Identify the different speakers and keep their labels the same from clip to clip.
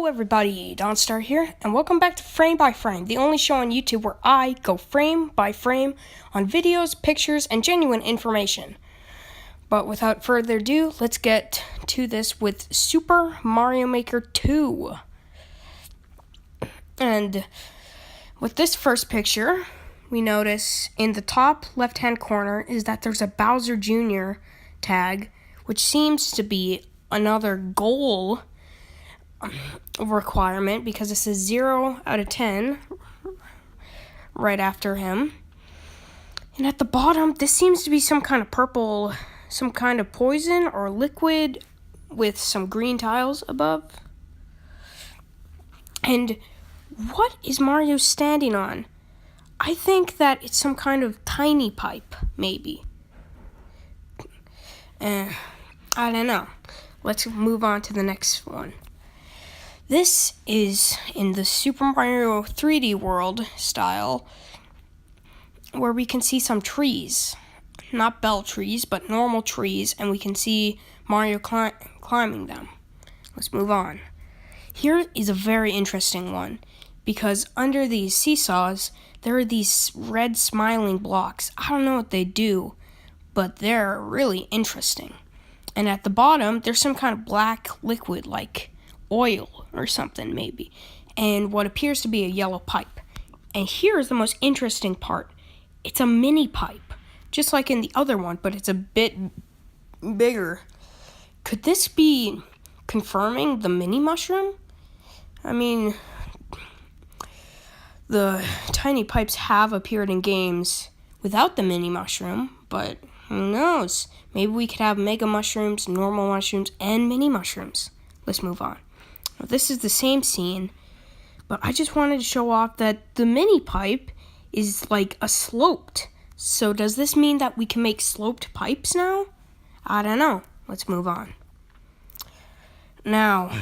Speaker 1: everybody, Dawnstar here, and welcome back to Frame by Frame, the only show on YouTube where I go frame by frame on videos, pictures, and genuine information. But without further ado, let's get to this with Super Mario Maker 2. And with this first picture, we notice in the top left-hand corner is that there's a Bowser Jr. tag, which seems to be another goal requirement because this is 0 out of 10 right after him. And at the bottom, this seems to be some kind of purple, some kind of poison or liquid with some green tiles above. And what is Mario standing on? I think that it's some kind of tiny pipe, maybe. I don't know. Let's move on to the next one. This is in the Super Mario 3D World style, where we can see some trees. Not bell trees, but normal trees, and we can see Mario climbing them. Let's move on. Here is a very interesting one, because under these seesaws, there are these red smiling blocks. I don't know what they do, but they're really interesting. And at the bottom, there's some kind of black liquid, like oil or something maybe, and what appears to be a yellow pipe. And here is the most interesting part. It's a mini pipe, just like in the other one, but it's a bit bigger. Could this be confirming the mini mushroom? I mean, the tiny pipes have appeared in games without the mini mushroom, but who knows? Maybe we could have mega mushrooms, normal mushrooms, and mini mushrooms. Let's move on. Now, this is the same scene, but I just wanted to show off that the mini pipe is like a sloped. So does this mean that we can make sloped pipes now? I don't know. Let's move on. Now,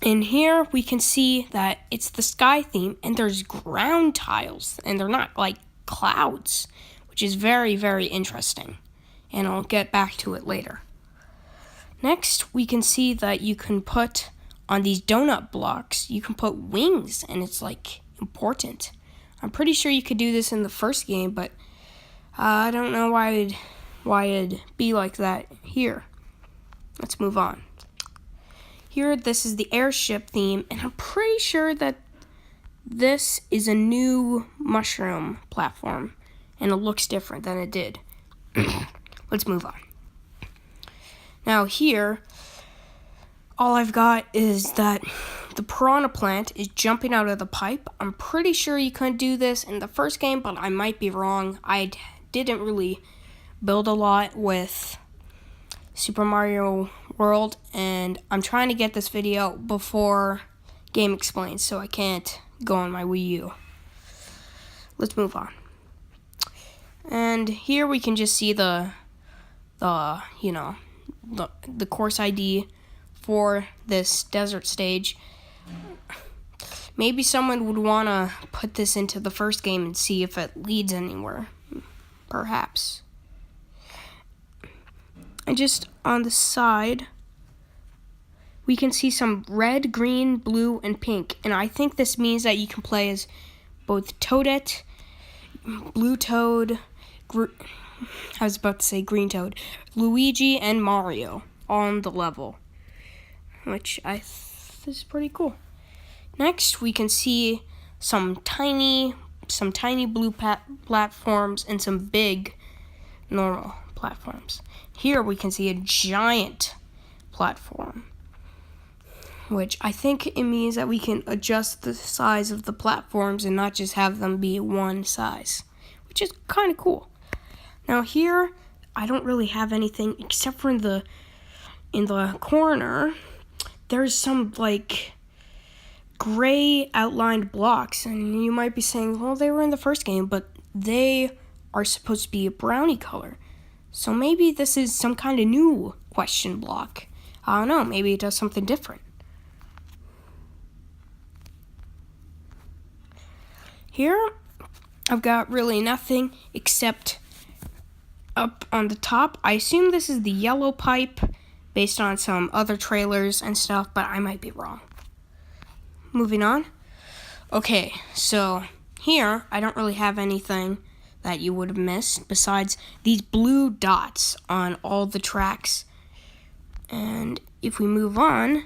Speaker 1: in here we can see that it's the sky theme and there's ground tiles and they're not like clouds, which is very, very interesting. And I'll get back to it later. Next, we can see that you can put on these donut blocks, you can put wings, and it's like important. I'm pretty sure you could do this in the first game, but I don't know why it'd be like that here. Let's move on. Here, this is the airship theme, and I'm pretty sure that this is a new mushroom platform, and it looks different than it did. Let's move on. Now here, all I've got is that the piranha plant is jumping out of the pipe. I'm pretty sure you couldn't do this in the first game, but I might be wrong. I didn't really build a lot with Super Mario World, and I'm trying to get this video before Game Explains, so I can't go on my Wii U. Let's move on. And here we can just see the course ID for this desert stage. Maybe someone would want to put this into the first game and see if it leads anywhere. Perhaps. And just on the side, we can see some red, green, blue, and pink. And I think this means that you can play as both Toadette, Blue Toad, I was about to say Green Toad, Luigi, and Mario on the level, which is pretty cool. Next, we can see some tiny blue platforms and some big normal platforms. Here we can see a giant platform, which I think it means that we can adjust the size of the platforms and not just have them be one size, which is kind of cool. Now here, I don't really have anything except for in the corner, there's some like gray outlined blocks, and you might be saying, well, they were in the first game, but they are supposed to be a brownie color. So maybe this is some kind of new question block. I don't know, maybe it does something different. Here, I've got really nothing except up on the top. I assume this is the yellow pipe based on some other trailers and stuff, but I might be wrong. moving on. Okay, so here I don't really have anything that you would have missed besides these blue dots on all the tracks. And if we move on,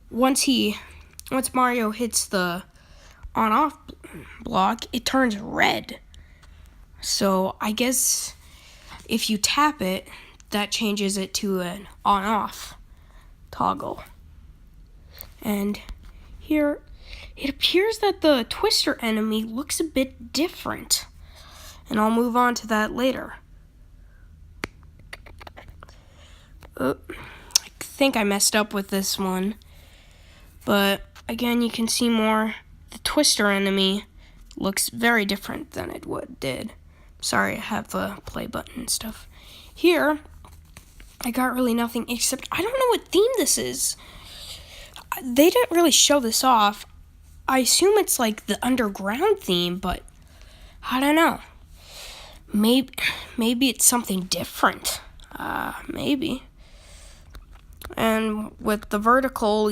Speaker 1: once Mario hits the on-off block, it turns red. So I guess if you tap it, that changes it to an on-off toggle. And here, it appears that the Twister enemy looks a bit different. And I'll move on to that later. I think I messed up with this one. But again, you can see more. The Twister enemy looks very different than it did. Sorry, I have the play button and stuff. Here, I got really nothing except I don't know what theme this is. They didn't really show this off. I assume it's like the underground theme, but I don't know. Maybe it's something different. Maybe. And with the vertical,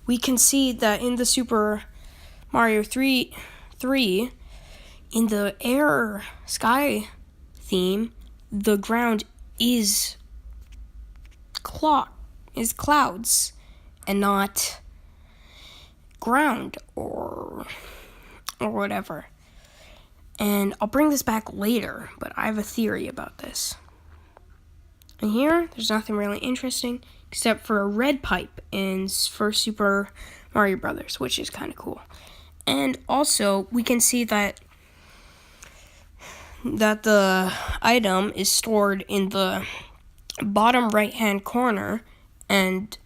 Speaker 1: we can see that in the Super Mario 3, in the air sky theme, the ground is clouds and not ground or whatever. And I'll bring this back later, but I have a theory about this. And here, there's nothing really interesting except for a red pipe in first Super Mario Brothers, which is kind of cool. And also, we can see that the item is stored in the bottom right-hand corner and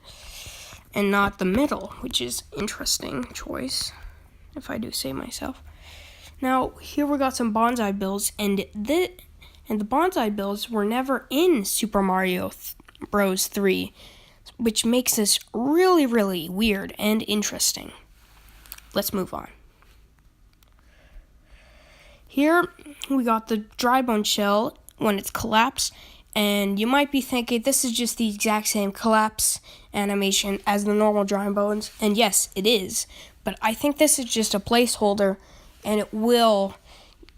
Speaker 1: not the middle, which is interesting choice, if I do say myself. Now, here we got some bonsai bills, and the bonsai bills were never in Super Mario Bros. 3, which makes this really, really weird and interesting. Let's move on. Here, we got the dry bone shell when it's collapsed, and you might be thinking this is just the exact same collapse animation as the normal dry bones, and yes, it is, but I think this is just a placeholder, and it will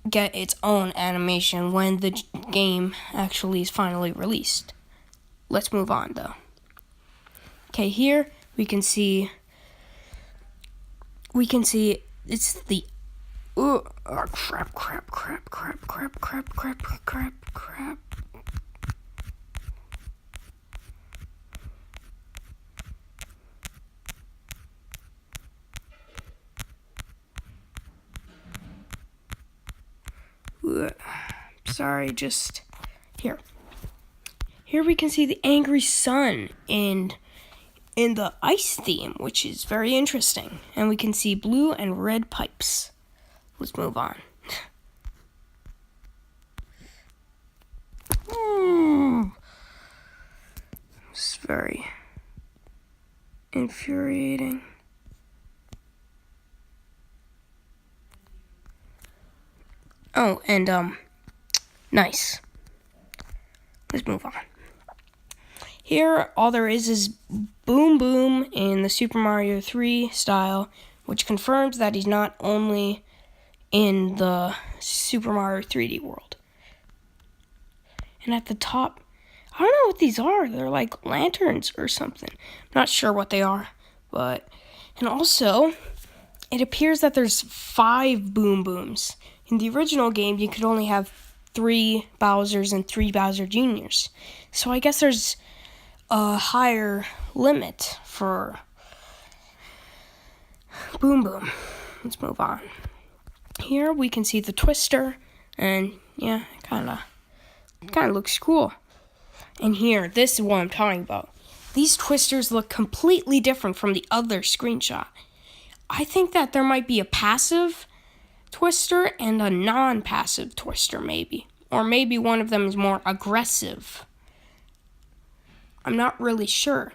Speaker 1: get its own animation when the game actually is finally released. Let's move on, though. Okay, here we can see it's the crap. Sorry, just here. Here we can see the angry sun in the ice theme, which is very interesting. And we can see blue and red pipes. Let's move on. It's very infuriating. Oh, and nice. Let's move on. Here, all there is Boom Boom in the Super Mario 3 style, which confirms that he's not only in the Super Mario 3D world. And at the top, I don't know what these are. They're like lanterns or something. I'm not sure what they are, but... And also, it appears that there's 5 Boom Booms. In the original game, you could only have 3 Bowsers and 3 Bowser Jr.'s. So I guess there's a higher limit for Boom Boom. Let's move on. Here we can see the Twister, and yeah, it kind of looks cool. And here, this is what I'm talking about. These Twisters look completely different from the other screenshot. I think that there might be a passive Twister and a non-passive Twister, maybe. Or maybe one of them is more aggressive. I'm not really sure.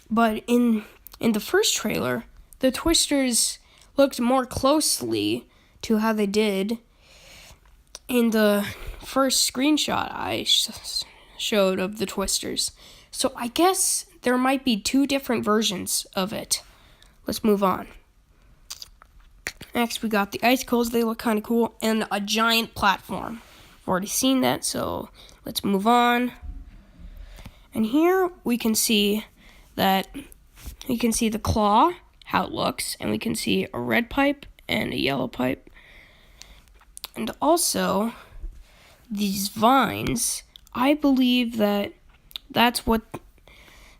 Speaker 1: But in the first trailer, the Twisters looked more closely to how they did in the first screenshot I showed of the Twisters. So I guess there might be 2 different versions of it. Let's move on. Next, we got the icicles. They look kind of cool. And a giant platform. I've already seen that, so let's move on. And here we can see the claw, how it looks. And we can see a red pipe and a yellow pipe. And also, these vines, I believe that's what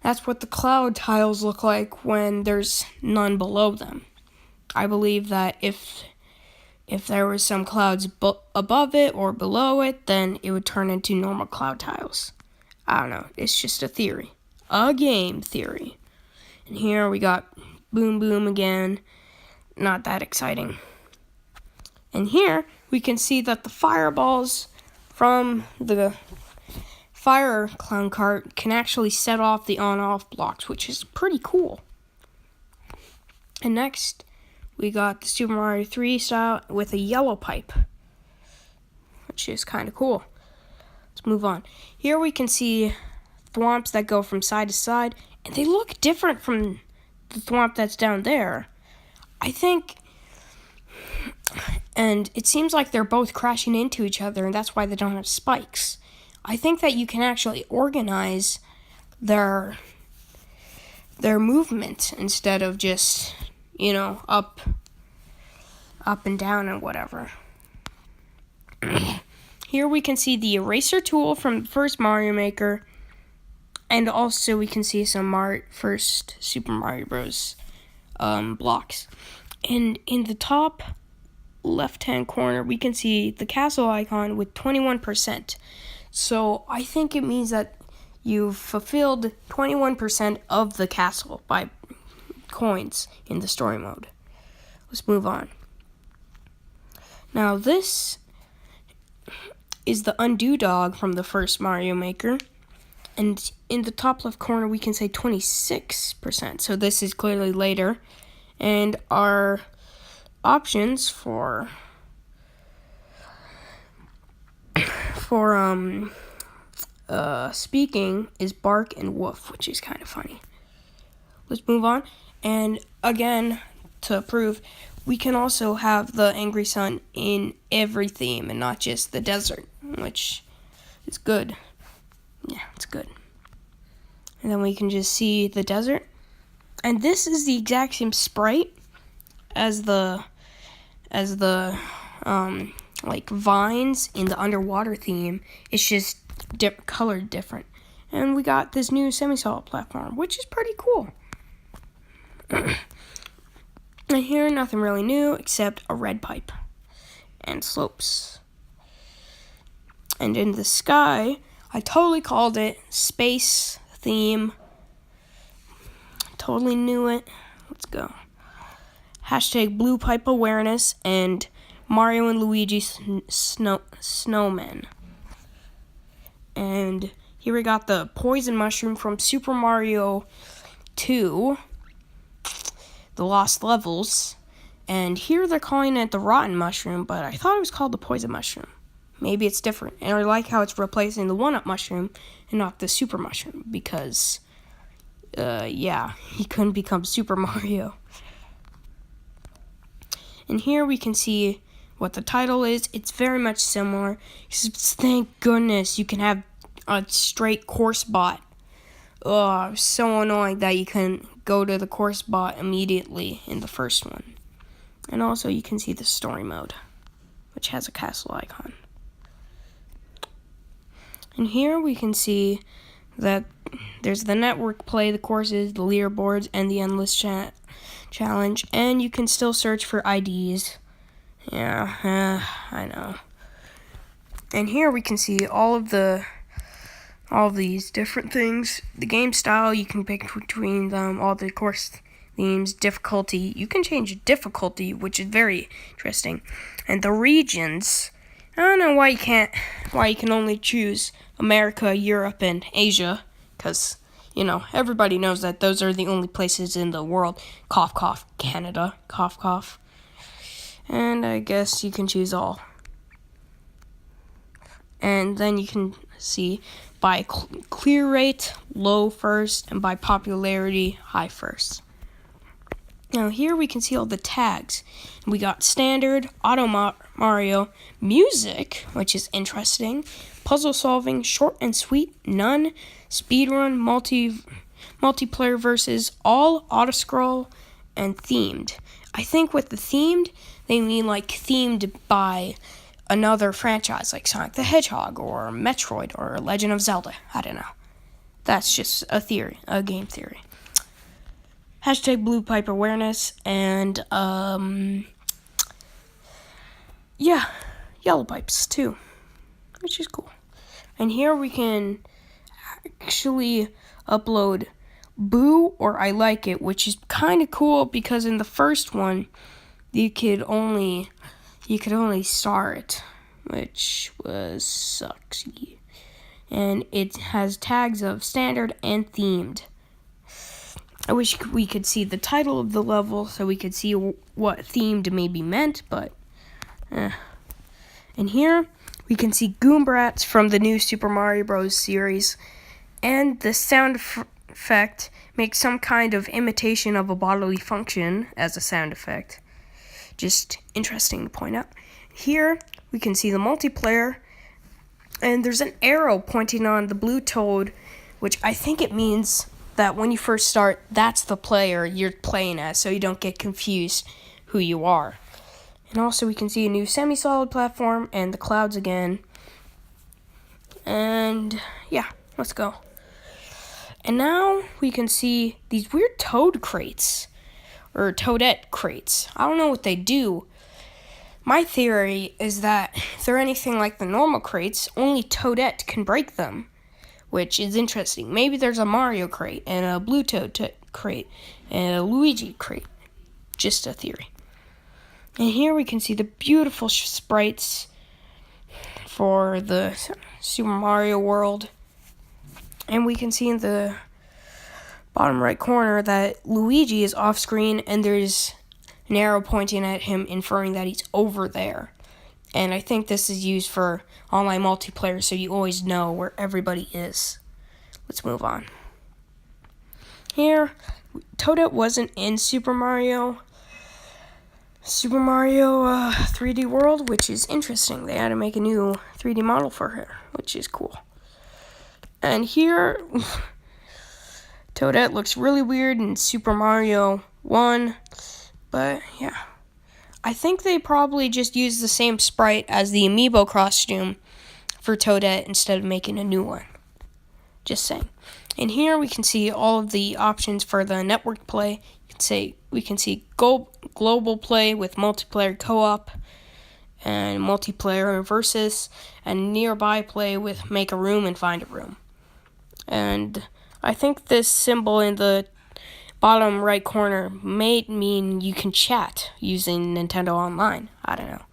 Speaker 1: the cloud tiles look like when there's none below them. I believe that if there was some clouds above it or below it, then it would turn into normal cloud tiles. I don't know. It's just a theory. A game theory. And here we got Boom Boom again. Not that exciting. And here we can see that the fireballs from the fire clown cart can actually set off the on-off blocks, which is pretty cool. And next, we got the Super Mario 3 style with a yellow pipe, which is kind of cool. Let's move on. Here we can see thwomps that go from side to side, and they look different from the thwomp that's down there. I think, and it seems like they're both crashing into each other, and that's why they don't have spikes. I think that you can actually organize their movement instead of just, up and down and whatever. Here we can see the eraser tool from the first Mario Maker, and also we can see some first Super Mario Bros. Blocks. And in the top left-hand corner, we can see the castle icon with 21%. So I think it means that you've fulfilled 21% of the castle by coins in the story mode. Let's move on. Now this is the undo dog from the first Mario Maker. And in the top left corner, we can say 26%. So this is clearly later. And our options for speaking is bark and woof, which is kind of funny. Let's move on. And again, to prove, we can also have the angry sun in every theme and not just the desert, which is good. Yeah, it's good. And then we can just see the desert. And this is the exact same sprite as the vines in the underwater theme. It's just colored different. And we got this new semi-solid platform, which is pretty cool. And here, nothing really new except a red pipe and slopes. And in the sky, I totally called it space theme. Totally knew it. Let's go. Hashtag blue pipe awareness and Mario and Luigi snowmen. And here we got the poison mushroom from Super Mario 2, the Lost Levels. And here they're calling it the rotten mushroom, but I thought it was called the poison mushroom. Maybe it's different. And I like how it's replacing the 1-up mushroom and not the super mushroom because, he couldn't become Super Mario. And here we can see what the title is. It's very much similar. Thank goodness you can have a straight course bot. Oh, so annoying that you couldn't go to the course bot immediately in the first one. And also you can see the story mode, which has a castle icon. And here we can see that there's the network play, the courses, the leaderboards, and the endless challenge. And you can still search for IDs. Yeah, I know. And here we can see all of these different things. The game style, you can pick between them, all the course themes, difficulty. You can change difficulty, which is very interesting. And the regions, I don't know why you can only choose America, Europe, and Asia, because, everybody knows that those are the only places in the world. Cough, cough, Canada, cough, cough. And I guess you can choose all. And then you can see by clear rate, low first, and by popularity, high first. Now here we can see all the tags. We got standard, auto Mario, music, which is interesting, puzzle solving, short and sweet, none, speedrun, multiplayer versus, all, auto scroll, and themed. I think with the themed, they mean like themed by another franchise like Sonic the Hedgehog or Metroid or Legend of Zelda. I don't know. That's just a theory, a game theory. Hashtag Blue Pipe Awareness, and yellow pipes too, which is cool. And here we can actually upload Boo or I Like It, which is kind of cool because in the first one you could only star it, which was sucksy. And it has tags of standard and themed. I wish we could see the title of the level so we could see what themed maybe meant, but And here we can see Goombrats from the new Super Mario Bros. Series, and the sound effect makes some kind of imitation of a bodily function as a sound effect. Just interesting to point out. Here we can see the multiplayer, and there's an arrow pointing on the blue toad, which I think it means that when you first start, that's the player you're playing as, so you don't get confused who you are. And also we can see a new semi-solid platform and the clouds again. And yeah, let's go. And now we can see these weird toad crates, or toadette crates. I don't know what they do. My theory is that if they're anything like the normal crates, only Toadette can break them, which is interesting. Maybe there's a Mario crate and a Blue Toad crate and a Luigi crate. Just a theory. And here we can see the beautiful sprites for the Super Mario World. And we can see in the bottom right corner that Luigi is off screen and there's an arrow pointing at him, inferring that he's over there. And I think this is used for online multiplayer, so you always know where everybody is. Let's move on. Here, Toadette wasn't in Super Mario 3D World, which is interesting. They had to make a new 3D model for her, which is cool. And here, Toadette looks really weird in Super Mario 1, but yeah. I think they probably just used the same sprite as the amiibo costume for Toadette instead of making a new one. Just saying. And here we can see all of the options for the network play. We can see global play with multiplayer co-op and multiplayer versus, and nearby play with make a room and find a room. And I think this symbol in the bottom right corner may mean you can chat using Nintendo Online. I don't know,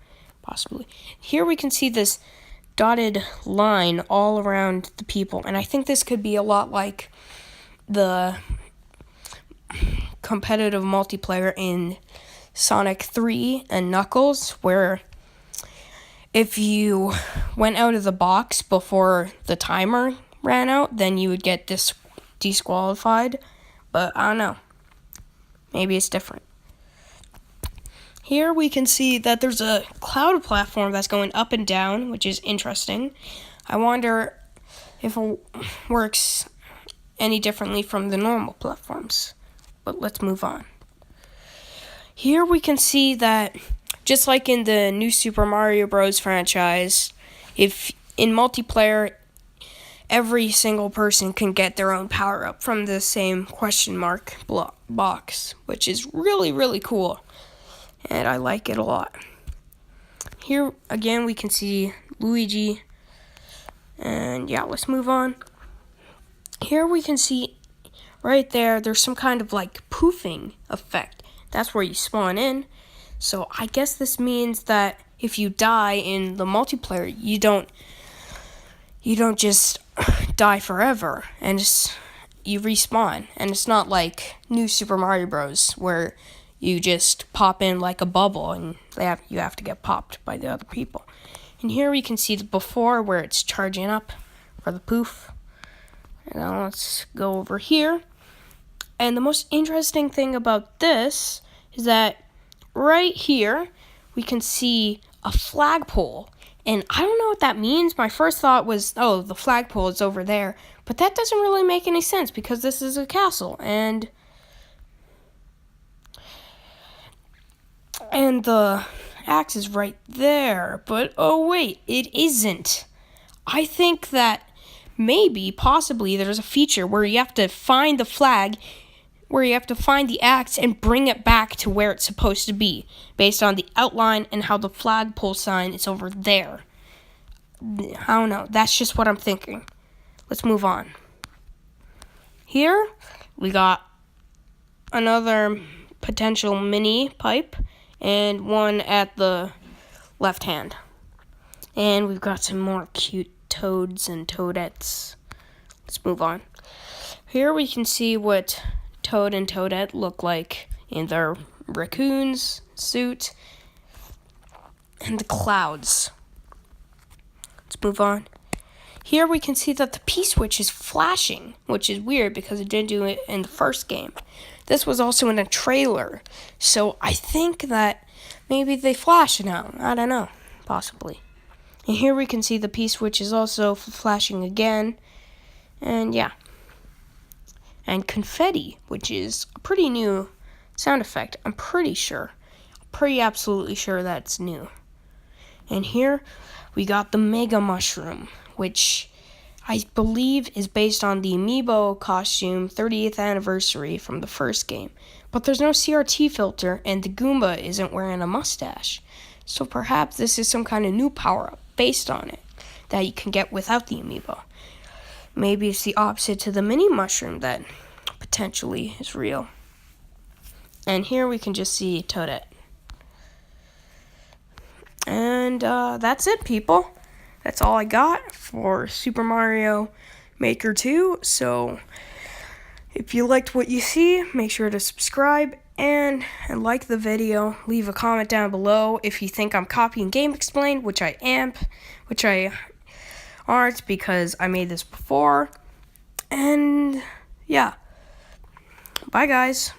Speaker 1: possibly. Here we can see this dotted line all around the people, and I think this could be a lot like the competitive multiplayer in Sonic 3 and Knuckles, where if you went out of the box before the timer ran out, then you would get disqualified. But I don't know. Maybe it's different. Here we can see that there's a cloud platform that's going up and down, which is interesting. I wonder if it works any differently from the normal platforms. But let's move on. Here we can see that, just like in the new Super Mario Bros. Franchise, if in multiplayer, every single person can get their own power-up from the same question mark box, which is really, really cool. And I like it a lot. Here, again, we can see Luigi. And yeah, let's move on. Here we can see right there's some kind of like poofing effect. That's where you spawn in. So I guess this means that if you die in the multiplayer, you don't just die forever, and you respawn. And it's not like new Super Mario Bros. Where you just pop in like a bubble and you have to get popped by the other people. And here we can see the before where it's charging up for the poof. And now let's go over here. And the most interesting thing about this is that right here we can see a flagpole. And I don't know what that means. My first thought was, oh, the flagpole is over there. But that doesn't really make any sense because this is a castle. And the axe is right there. But, oh, wait, it isn't. I think that maybe, possibly, there's a feature where you have to find the flag, where you have to find the axe and bring it back to where it's supposed to be, based on the outline and how the flagpole sign is over there. I don't know. That's just what I'm thinking. Let's move on. Here, we got another potential mini pipe and one at the left hand. And we've got some more cute toads and toadettes. Let's move on. Here we can see what Toad and Toadette look like in their raccoon's suit and the clouds. Let's move on. Here we can see that the P-switch is flashing, which is weird because it didn't do it in the first game. This was also in a trailer, so I think that maybe they flash now. I don't know, possibly. And here we can see the P-switch is also flashing again, and yeah. And confetti, which is a pretty new sound effect. I'm pretty absolutely sure that's new. And here we got the Mega Mushroom, which I believe is based on the Amiibo costume 30th anniversary from the first game. But there's no CRT filter, and the Goomba isn't wearing a mustache. So perhaps this is some kind of new power-up based on it that you can get without the Amiibo. Maybe it's the opposite to the mini mushroom that potentially is real. And here we can just see Toadette. And that's it, people. That's all I got for Super Mario Maker 2. So if you liked what you see, make sure to subscribe and like the video. Leave a comment down below if you think I'm copying GameXplain, which I am, which I aren't because I made this before. And yeah. Bye, guys.